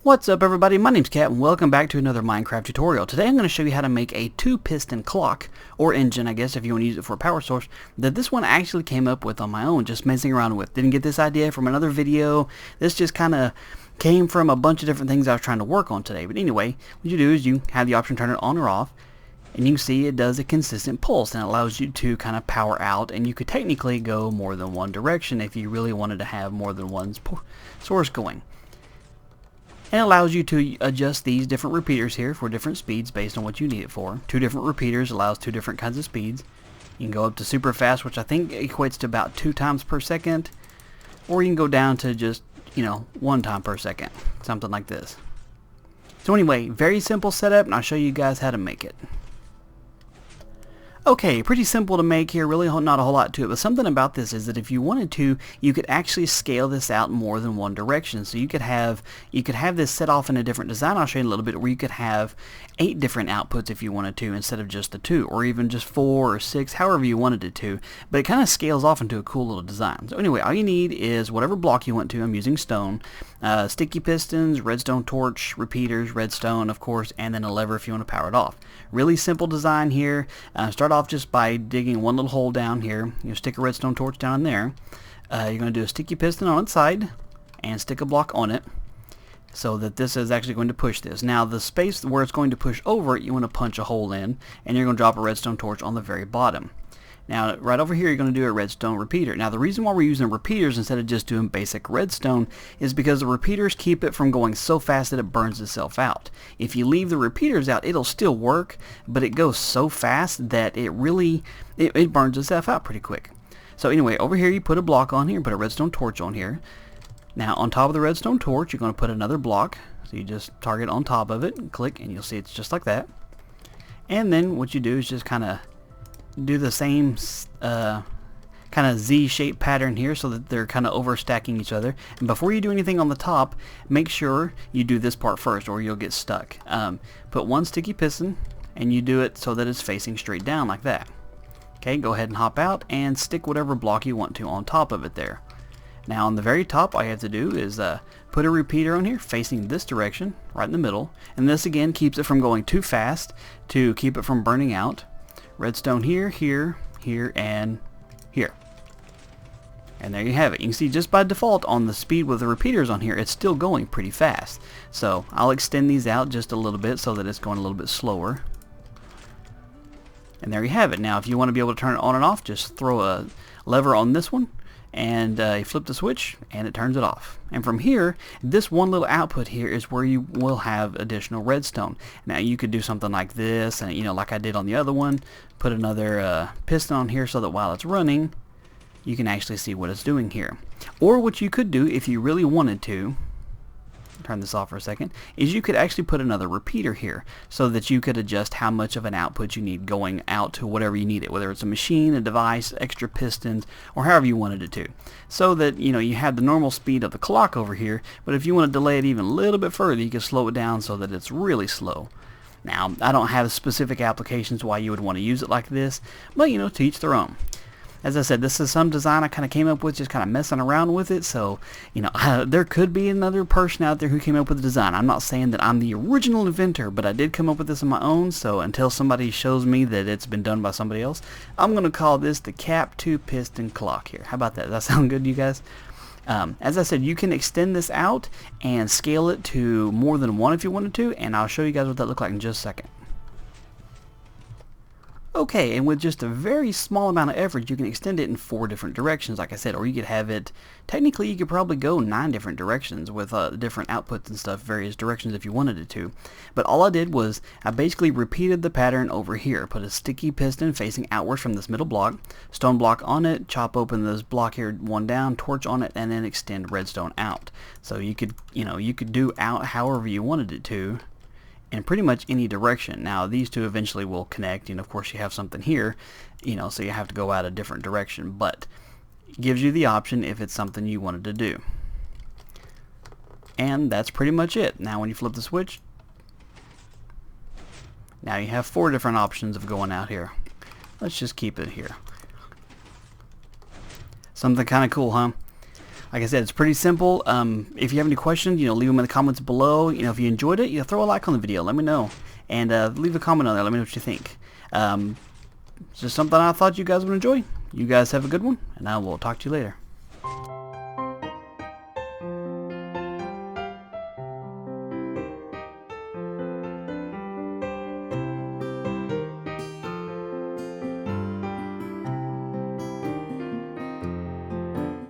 What's up everybody, my name's Kat and welcome back to another Minecraft tutorial. Today I'm going to show you how to make a 2-piston clock, or engine I guess if you want to use it for a power source, that this one actually came up with on my own, just messing around with. Didn't get this idea from another video, this just kind of came from a bunch of different things I was trying to work on today. But anyway, what you do is you have the option to turn it on or off, and you can see it does a consistent pulse and it allows you to kind of power out, and you could technically go more than one direction if you really wanted to have more than one source going. And it allows you to adjust these different repeaters here for different speeds based on what you need it for. 2 different repeaters allows 2 different kinds of speeds. You can go up to super fast, which I think equates to about 2 times per second, or you can go down to just, 1 time per second, something like this. So anyway, very simple setup, and I'll show you guys how to make it. Okay, pretty simple to make here, really not a whole lot to it, but something about this is that if you wanted to, you could actually scale this out more than one direction. So you could have this set off in a different design, I'll show you in a little bit, where you could have 8 different outputs if you wanted to instead of just the 2, or even just 4 or 6, however you wanted it to, but it kind of scales off into a cool little design. So anyway, all you need is whatever block you want to. I'm using stone, sticky pistons, redstone torch, repeaters, redstone of course, and then a lever if you want to power it off. Really simple design here. Start off just by digging one little hole down here. You stick a redstone torch down in there. You're going to do a sticky piston on its side and stick a block on it so that this is actually going to push this. Now the space where it's going to push over it, you want to punch a hole in, and you're going to drop a redstone torch on the very bottom. Now right over here you're going to do a redstone repeater. Now the reason why we're using repeaters instead of just doing basic redstone is because the repeaters keep it from going so fast that it burns itself out. If you leave the repeaters out, it'll still work, but it goes so fast that it burns itself out pretty quick. So anyway, over here you put a block on here, put a redstone torch on here. Now on top of the redstone torch you're going to put another block. So you just target on top of it and click, and you'll see it's just like that. And then what you do is just kind of do the same kind of Z-shaped pattern here so that they're kind of overstacking each other. And before you do anything on the top, make sure you do this part first or you'll get stuck. Put one sticky piston and you do it so that it's facing straight down like that. Okay, go ahead and hop out and stick whatever block you want to on top of it there. Now on the very top, all you have to do is put a repeater on here facing this direction, right in the middle, and this again keeps it from going too fast to keep it from burning out. Redstone here, here, here, and here. And there you have it. You can see just by default on the speed with the repeaters on here, it's still going pretty fast. So I'll extend these out just a little bit so that it's going a little bit slower. And there you have it. Now if you want to be able to turn it on and off, just throw a lever on this one, and you flip the switch and it turns it off. And from here, this one little output here is where you will have additional redstone. Now you could do something like this, and like I did on the other one, put another piston on here so that while it's running you can actually see what it's doing here. Or what you could do if you really wanted to, turn this off for a second, is you could actually put another repeater here so that you could adjust how much of an output you need going out to whatever you need it, whether it's a machine, a device, extra pistons, or however you wanted it to, so that you have the normal speed of the clock over here, but if you want to delay it even a little bit further, you can slow it down so that it's really slow. Now I don't have specific applications why you would want to use it like this, but to each their own. As I said, this is some design I kind of came up with just kind of messing around with it, so there could be another person out there who came up with the design. I'm not saying that I'm the original inventor, but I did come up with this on my own, so until somebody shows me that it's been done by somebody else, I'm going to call this the Cap 2-piston clock here. How about that? Does that sound good to you guys? As I said, you can extend this out and scale it to more than one if you wanted to, and I'll show you guys what that looks like in just a second. Okay, and with just a very small amount of effort, you can extend it in 4 different directions, like I said, or you could have it, technically you could probably go 9 different directions with different outputs and stuff, various directions if you wanted it to. But all I did was, I basically repeated the pattern over here, put a sticky piston facing outwards from this middle block, stone block on it, chop open this block here, one down, torch on it, and then extend redstone out. So you could, you could do out however you wanted it to, in pretty much any direction. Now these two eventually will connect, of course you have something here, so you have to go out a different direction, but it gives you the option if it's something you wanted to do. And that's pretty much it. Now when you flip the switch, now you have 4 different options of going out here. Let's just keep it here. Something kind of cool, huh? Like I said, it's pretty simple. If you have any questions, leave them in the comments below. If you enjoyed it, throw a like on the video. Let me know. And leave a comment on there. Let me know what you think. It's just something I thought you guys would enjoy. You guys have a good one, and I will talk to you later.